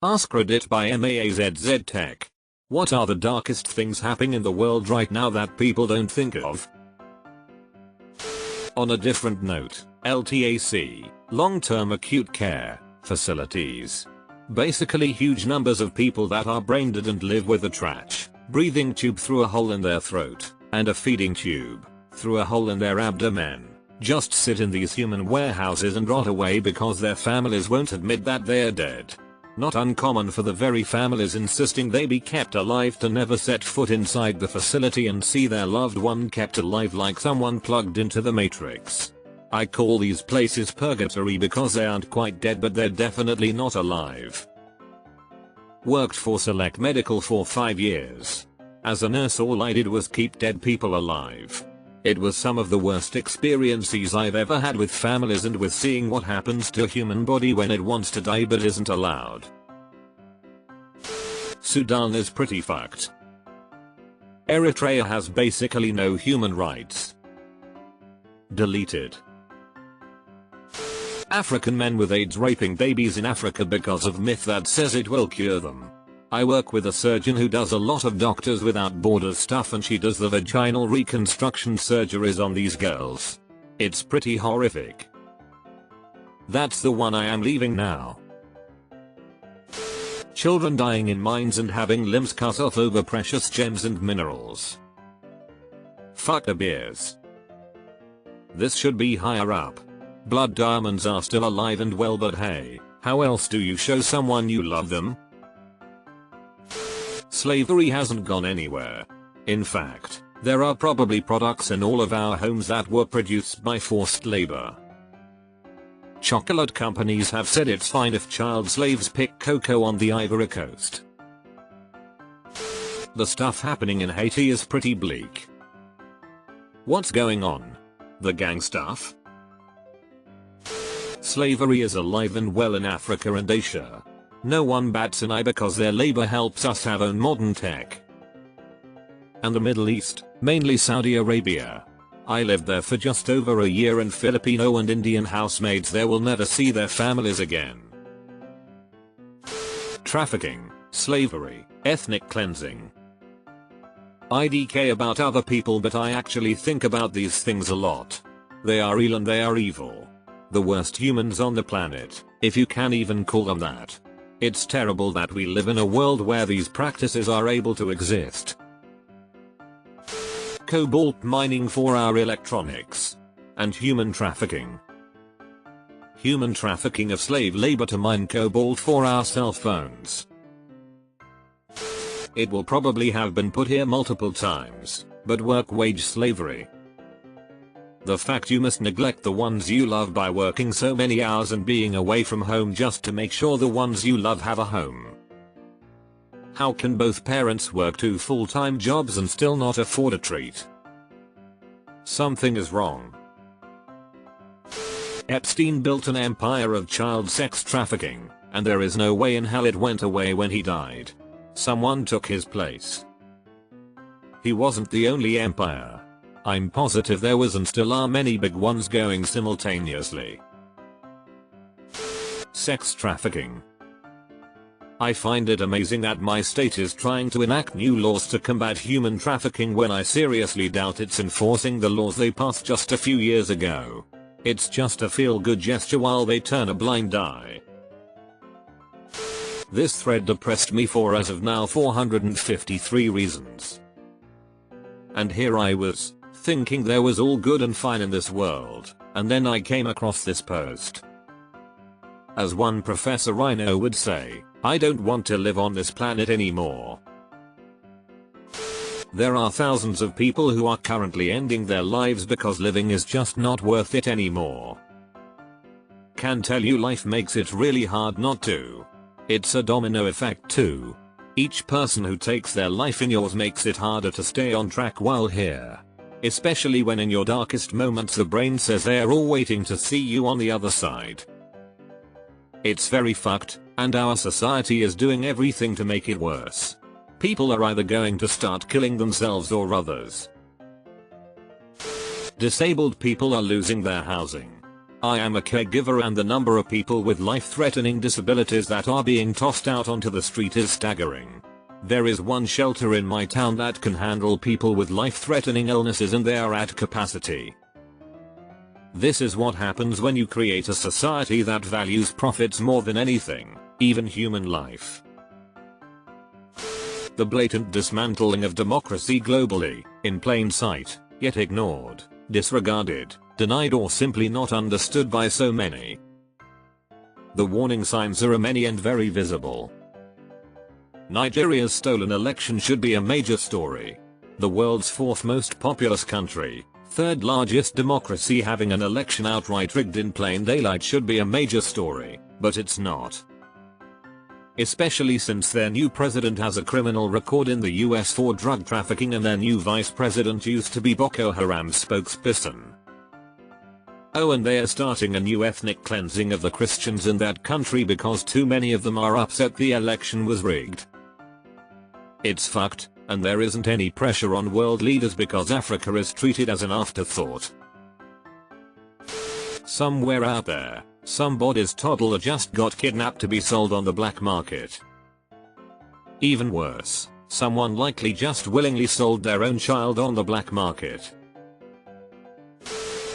AskReddit by MAZZ Tech. What are the darkest things happening in the world right now that people don't think of? On a different note, LTAC, long-term acute care facilities. Basically huge numbers of people that are brain dead and live with a trach, breathing tube through a hole in their throat, and a feeding tube through a hole in their abdomen. Just sit in these human warehouses and rot away because their families won't admit that they're dead. Not uncommon for the very families insisting they be kept alive to never set foot inside the facility and see their loved one kept alive like someone plugged into the Matrix. I call these places purgatory because they aren't quite dead, but they're definitely not alive. Worked for Select Medical for 5 years. As a nurse, all I did was keep dead people alive. It was some of the worst experiences I've ever had with families and with seeing what happens to a human body when it wants to die but isn't allowed. Sudan is pretty fucked. Eritrea has basically no human rights. Deleted. African men with AIDS raping babies in Africa because of myth that says it will cure them. I work with a surgeon who does a lot of Doctors Without Borders stuff, and she does the vaginal reconstruction surgeries on these girls. It's pretty horrific. That's the one I am leaving now. Children dying in mines and having limbs cut off over precious gems and minerals. Fuck the beers. This should be higher up. Blood diamonds are still alive and well, but hey, how else do you show someone you love them? Slavery hasn't gone anywhere. In fact, there are probably products in all of our homes that were produced by forced labor. Chocolate companies have said it's fine if child slaves pick cocoa on the Ivory Coast. The stuff happening in Haiti is pretty bleak. What's going on? The gang stuff? Slavery is alive and well in Africa and Asia. No one bats an eye because their labor helps us have own modern tech. And the Middle East, mainly Saudi Arabia. I lived there for just over a year, and Filipino and Indian housemaids there will never see their families again. Trafficking, slavery, ethnic cleansing. I DK about other people, but I actually think about these things a lot. They are real and they are evil. The worst humans on the planet, if you can even call them that. It's terrible that we live in a world where these practices are able to exist. Cobalt mining for our electronics. And human trafficking. Human trafficking of slave labor to mine cobalt for our cell phones. It will probably have been put here multiple times, but work wage slavery. The fact you must neglect the ones you love by working so many hours and being away from home just to make sure the ones you love have a home. How can both parents work 2 full-time jobs and still not afford a treat? Something is wrong. Epstein built an empire of child sex trafficking, and there is no way in hell it went away when he died. Someone took his place. He wasn't the only empire. I'm positive there was and still are many big ones going simultaneously. Sex trafficking. I find it amazing that my state is trying to enact new laws to combat human trafficking when I seriously doubt it's enforcing the laws they passed just a few years ago. It's just a feel-good gesture while they turn a blind eye. This thread depressed me for as of now 453 reasons. And here I was, thinking there was all good and fine in this world, and then I came across this post. As one professor I know would say, I don't want to live on this planet anymore. There are thousands of people who are currently ending their lives because living is just not worth it anymore. Can tell you life makes it really hard not to. It's a domino effect too. Each person who takes their life in yours makes it harder to stay on track while here. Especially when in your darkest moments the brain says they're all waiting to see you on the other side. It's very fucked, and our society is doing everything to make it worse. People are either going to start killing themselves or others. Disabled people are losing their housing. I am a caregiver and the number of people with life-threatening disabilities that are being tossed out onto the street is staggering. There is one shelter in my town that can handle people with life-threatening illnesses and they are at capacity. This is what happens when you create a society that values profits more than anything, even human life. The blatant dismantling of democracy globally, in plain sight, yet ignored, disregarded, denied or simply not understood by so many. The warning signs are many and very visible. Nigeria's stolen election should be a major story. The world's fourth most populous country, third largest democracy having an election outright rigged in plain daylight should be a major story, but it's not. Especially since their new president has a criminal record in the US for drug trafficking and their new vice president used to be Boko Haram's spokesperson. Oh, and they are starting a new ethnic cleansing of the Christians in that country because too many of them are upset the election was rigged. It's fucked, and there isn't any pressure on world leaders because Africa is treated as an afterthought. Somewhere out there, somebody's toddler just got kidnapped to be sold on the black market. Even worse, someone likely just willingly sold their own child on the black market.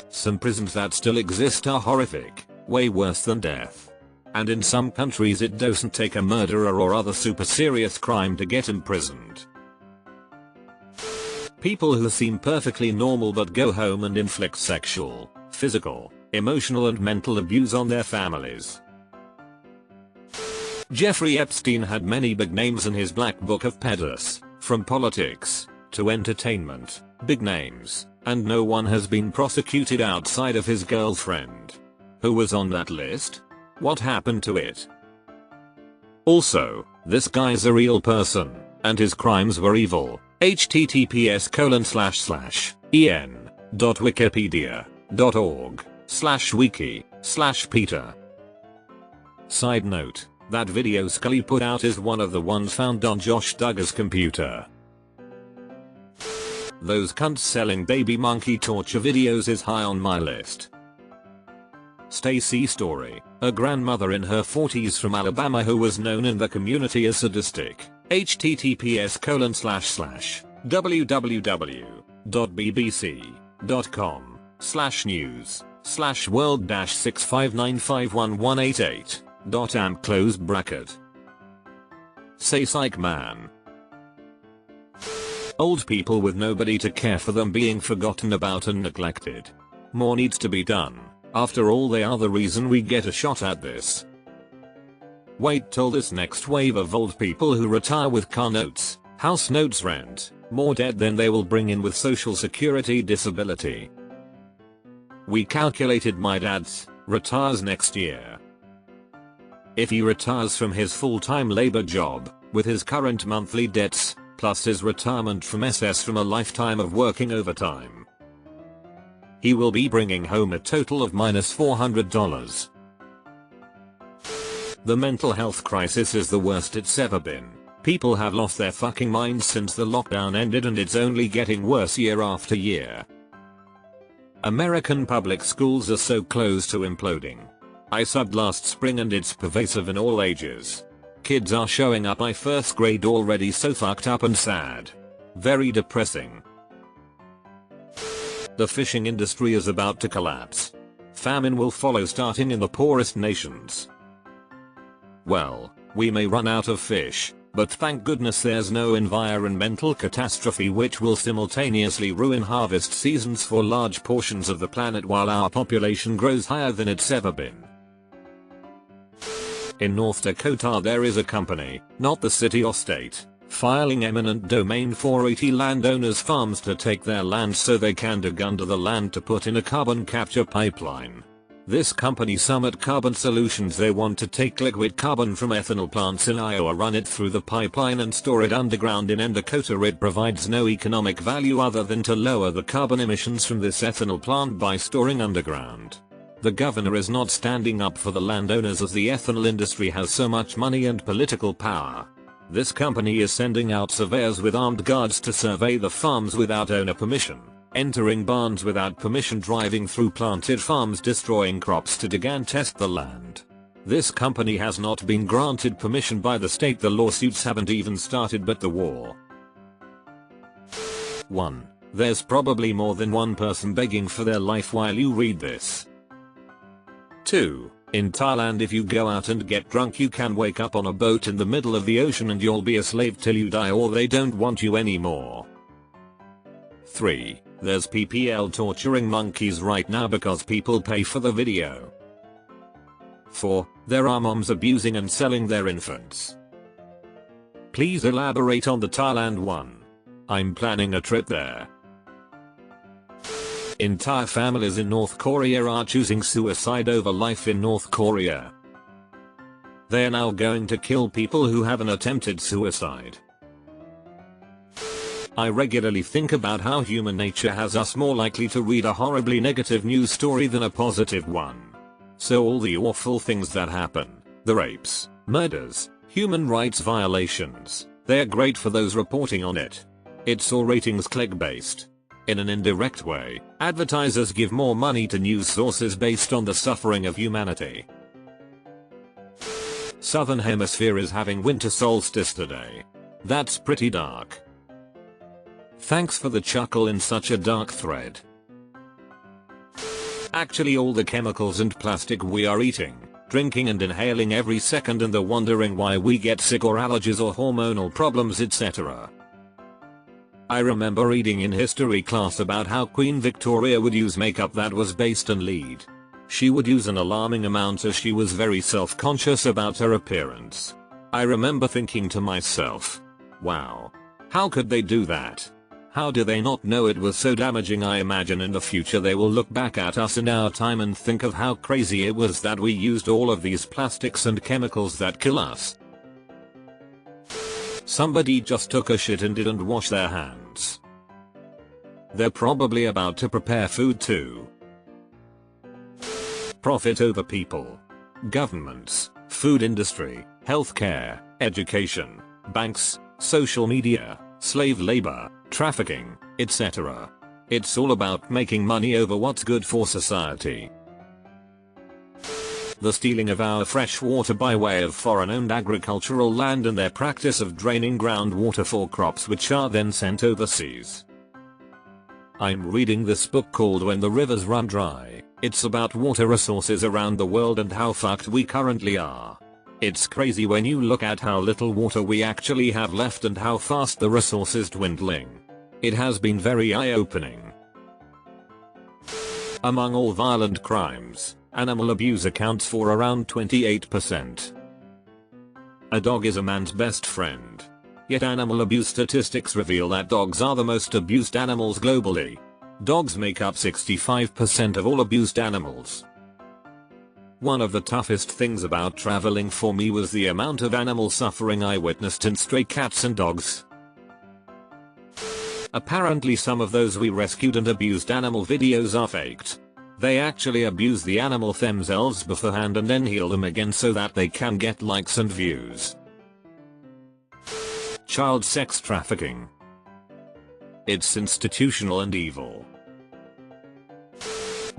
Some prisons that still exist are horrific, way worse than death. And in some countries it doesn't take a murderer or other super serious crime to get imprisoned. People who seem perfectly normal but go home and inflict sexual, physical, emotional and mental abuse on their families. Jeffrey Epstein had many big names in his black book of pedos, from politics to entertainment, big names, and no one has been prosecuted outside of his girlfriend. Who was on that list? What happened to it? Also, this guy's a real person, and his crimes were evil. https://en.wikipedia.org/wiki/Peter. Side note, that video Scully put out is one of the ones found on Josh Duggar's computer. Those cunts selling baby monkey torture videos is high on my list. Stacy Story, a grandmother in her 40s from Alabama who was known in the community as sadistic. https://www.bbc.com/news/world-6595118.amp close bracket. Say psych man. Old people with nobody to care for them being forgotten about and neglected. More needs to be done. After all, they are the reason we get a shot at this. Wait till this next wave of old people who retire with car notes, house notes, rent, more debt than they will bring in with social security disability. We calculated my dad's retires next year. If he retires from his full-time labor job, with his current monthly debts, plus his retirement from SS from a lifetime of working overtime, he will be bringing home a total of -$400. The mental health crisis is the worst it's ever been. People have lost their fucking minds since the lockdown ended and it's only getting worse year after year. American public schools are so close to imploding. I subbed last spring and it's pervasive in all ages. Kids are showing up by first grade already so fucked up and sad. Very depressing. The fishing industry is about to collapse. Famine will follow starting in the poorest nations. Well, we may run out of fish, but thank goodness there's no environmental catastrophe which will simultaneously ruin harvest seasons for large portions of the planet while our population grows higher than it's ever been. In North Dakota there is a company, not the city or state, filing eminent domain for 80 landowners' farms to take their land so they can dig under the land to put in a carbon capture pipeline. This company Summit Carbon Solutions, they want to take liquid carbon from ethanol plants in Iowa, run it through the pipeline and store it underground in Dakota. It provides no economic value other than to lower the carbon emissions from this ethanol plant by storing underground. The governor is not standing up for the landowners as the ethanol industry has so much money and political power. This company is sending out surveyors with armed guards to survey the farms without owner permission. entering barns without permission, driving through planted farms, destroying crops to dig and test the land. This company has not been granted permission by the state. The lawsuits haven't even started, but the war. 1. There's probably more than one person begging for their life while you read this. 2. In Thailand, if you go out and get drunk, you can wake up on a boat in the middle of the ocean and you'll be a slave till you die, or they don't want you anymore. 3. There's PPL torturing monkeys right now because people pay for the video. 4. There are moms abusing and selling their infants. Please elaborate on the Thailand one. I'm planning a trip there. Entire families in North Korea are choosing suicide over life in North Korea. They are now going to kill people who have an attempted suicide. I regularly think about how human nature has us more likely to read a horribly negative news story than a positive one. So all the awful things that happen, the rapes, murders, human rights violations, they're great for those reporting on it. It's all ratings click-based. In an indirect way, advertisers give more money to news sources based on the suffering of humanity. Southern Hemisphere is having winter solstice today. That's pretty dark. Thanks for the chuckle in such a dark thread. Actually, all the chemicals and plastic we are eating, drinking and inhaling every second, and the wondering why we get sick or allergies or hormonal problems, etc. I remember reading in history class about how Queen Victoria would use makeup that was based on lead. She would use an alarming amount as she was very self-conscious about her appearance. I remember thinking to myself, wow, how could they do that? How do they not know it was so damaging? I imagine in the future they will look back at us in our time and think of how crazy it was that we used all of these plastics and chemicals that kill us. Somebody just took a shit and didn't wash their hands. They're probably about to prepare food too. Profit over people. Governments, food industry, healthcare, education, banks, social media, slave labor, trafficking, etc. It's all about making money over what's good for society. The stealing of our fresh water by way of foreign-owned agricultural land and their practice of draining groundwater for crops which are then sent overseas. I'm reading this book called When the Rivers Run Dry. It's about water resources around the world and how fucked we currently are. It's crazy when you look at how little water we actually have left and how fast the resource is dwindling. It has been very eye-opening. Among all violent crimes, animal abuse accounts for around 28%. A dog is a man's best friend. Yet animal abuse statistics reveal that dogs are the most abused animals globally. Dogs make up 65% of all abused animals. One of the toughest things about traveling for me was the amount of animal suffering I witnessed in stray cats and dogs. Apparently some of those we rescued and abused animal videos are faked. They actually abuse the animal themselves beforehand and then heal them again so that they can get likes and views. Child sex trafficking. It's institutional and evil.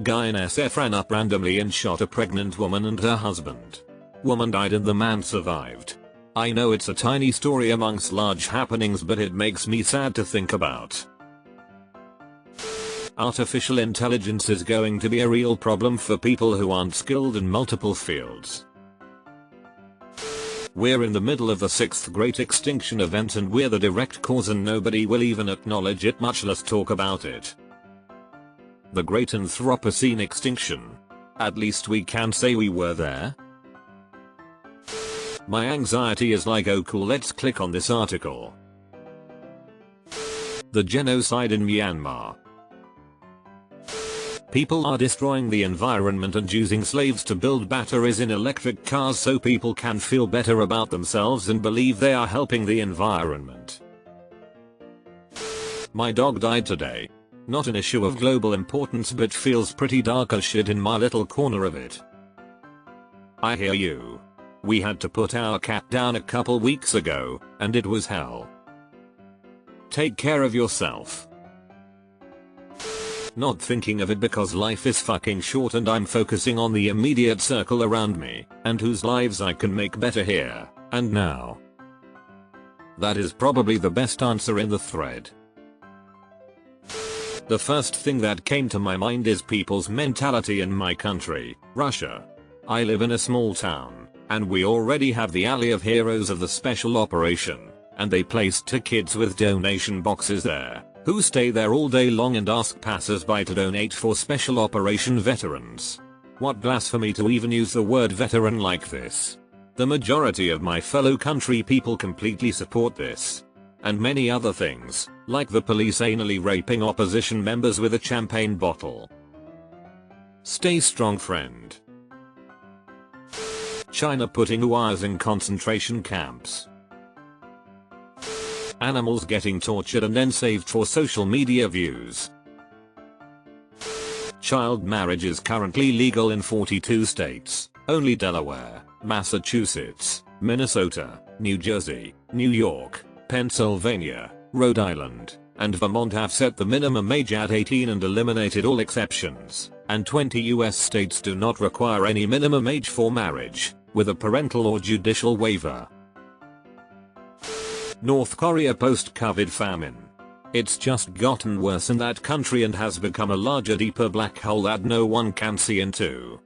Guy in SF ran up randomly and shot a pregnant woman and her husband. Woman died and the man survived. I know it's a tiny story amongst large happenings, but it makes me sad to think about. Artificial intelligence is going to be a real problem for people who aren't skilled in multiple fields. We're in the middle of the 6th Great Extinction Event and we're the direct cause, and nobody will even acknowledge it, much less talk about it. The Great Anthropocene Extinction. At least we can say we were there. My anxiety is like, oh cool, let's click on this article. The genocide in Myanmar. People are destroying the environment and using slaves to build batteries in electric cars so people can feel better about themselves and believe they are helping the environment. My dog died today. Not an issue of global importance, but feels pretty dark as shit in my little corner of it. I hear you. We had to put our cat down a couple weeks ago, and it was hell. Take care of yourself. Not thinking of it because life is fucking short and I'm focusing on the immediate circle around me and whose lives I can make better here and now. That is probably the best answer in the thread. The first thing that came to my mind is people's mentality in my country, Russia. I live in a small town, and we already have the Alley of Heroes of the Special Operation, and they placed two kids with donation boxes there, who stay there all day long and ask passers-by to donate for Special Operation veterans. What blasphemy to even use the word veteran like this. The majority of my fellow country people completely support this. And many other things, like the police anally raping opposition members with a champagne bottle. Stay strong, friend. China putting Uyghurs in concentration camps. Animals getting tortured and then saved for social media views. Child marriage is currently legal in 42 states, only Delaware, Massachusetts, Minnesota, New Jersey, New York, Pennsylvania, Rhode Island, and Vermont have set the minimum age at 18 and eliminated all exceptions, and 20 US states do not require any minimum age for marriage, with a parental or judicial waiver. North Korea post-COVID famine. It's just gotten worse in that country and has become a larger, deeper black hole that no one can see into.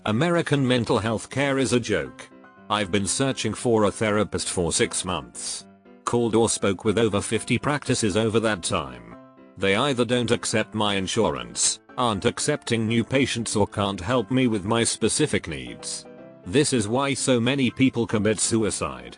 American mental health care is a joke. I've been searching for a therapist for 6 months. Called or spoke with over 50 practices over that time. They either don't accept my insurance, aren't accepting new patients, or can't help me with my specific needs. This is why so many people commit suicide.